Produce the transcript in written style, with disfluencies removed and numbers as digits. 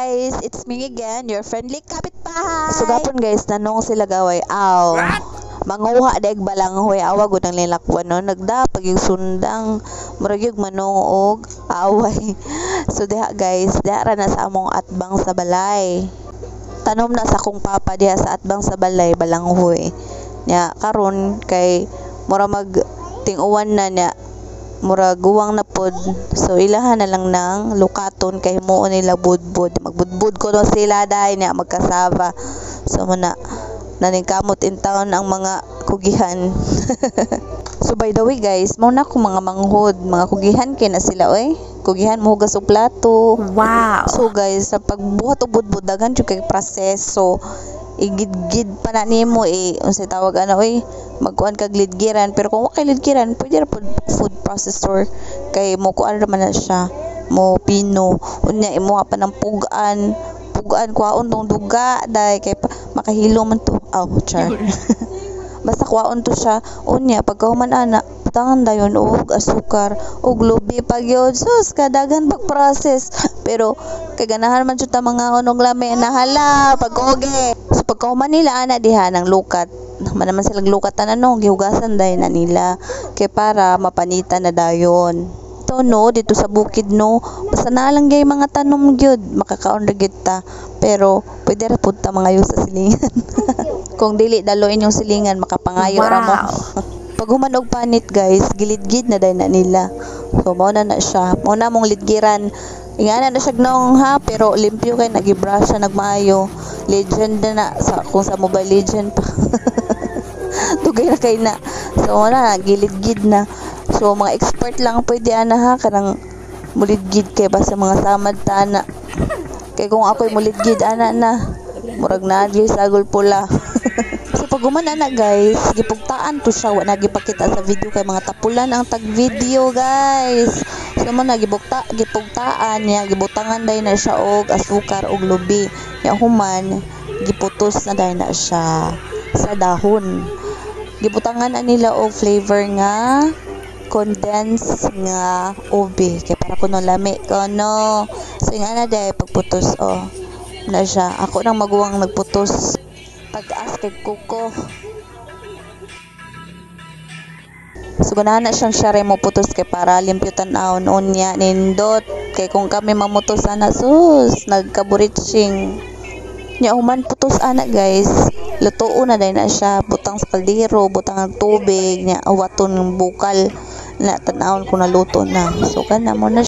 guys, it's me again, your friendly kapitbahay. So gapon guys, nanong sila gaway, aw. Manguha deg balang hoy awa gud ang lilakwan no, nagdapag yung sundang murag yung manong og away. So diha guys, diha ra na sa among atbang sa balay. Tanom na sa kong papa diha sa atbang sa balay balanghoy. Nya karon kay mura mag ting-uwan na nya mura guwang na pod, so ilahan na lang ng lukaton kay himuon nila budbud, magbudbud ko no sila dahil niya magkasava. So muna naningkamot in town ang mga kugihan. So by the way guys, muna ko mga manghod, mga kugihan kay na sila oy, kugihan mo hugas og plato. Wow. So guys, sa pagbuhat og budbud daghan jud kay proseso, igid-gid pa na nimo unsay tawag ana oy, magkuan kag lidgiran. Pero kung wa kay lidgiran, pwede ra pod food processor kay mo kuan ra man na siya, mo pino unya imuha pa ng pugaan kuhaon tong duga dai kay makahilo man to. Char. Basta kuhaon to siya unya pagkahuman ana butangan dayon og asukar og lubi pagyod, sus kadagan pag process. Pero kay ganahan man jud ta mga onog lami na hala pag-oge. So pagkahuman nila ana diha ng lukat, man naman silang lukatan ano, gihugasan dahil na nila kay para mapanitan na dayon. Ito no, dito sa bukid no, basta na lang gay mga tanom gyud, makakaon ra gyud ta. Pero pwede ra pud ta mga sa silingan. Kung dili dalo inyong silingan, makapangayo ra mo. Pag human og panit guys, gilid-gid na dahil na nila. So mao na siya, mao na mong lidgiran. Ingana na siya gnong ha, pero limpyo kay nagibrush siya nagmaayo. Legend na sa kung sa Mobile Legend pa. Tugay na kay na. So wala, gilid-gid na. So mga expert lang pwede ana ha, kanang mulid-gid kay basta mga samad ta ana. Kay kung ako'y mulid-gid ana na, murag na di sagol pula. So pag human ana guys, gipugtaan to siya, wa nagipakita sa video kay mga tapulan ang tag video guys. So mo gipugtaan niya, gibutangan dai na siya og asukar og lubi. Ya human giputos na dai na siya sa dahon. Gibutangan na nila og flavor nga condensed nga ube kay para kuno lami kono. So ingana dai pagputos na siya. Ako nang maguwang nagputos pag-as kay kuko. So ganahan na siyang syare mo putos kay para limpyo tan-awon unya nindot kay kung kami mamutos ana sus nagkaburitsing nya human putos ana guys, lutuon na dai na siya, butang sa kaldero, butang ng tubig nya awaton ng bukal na tan-awon kung naluto na. So kana mo na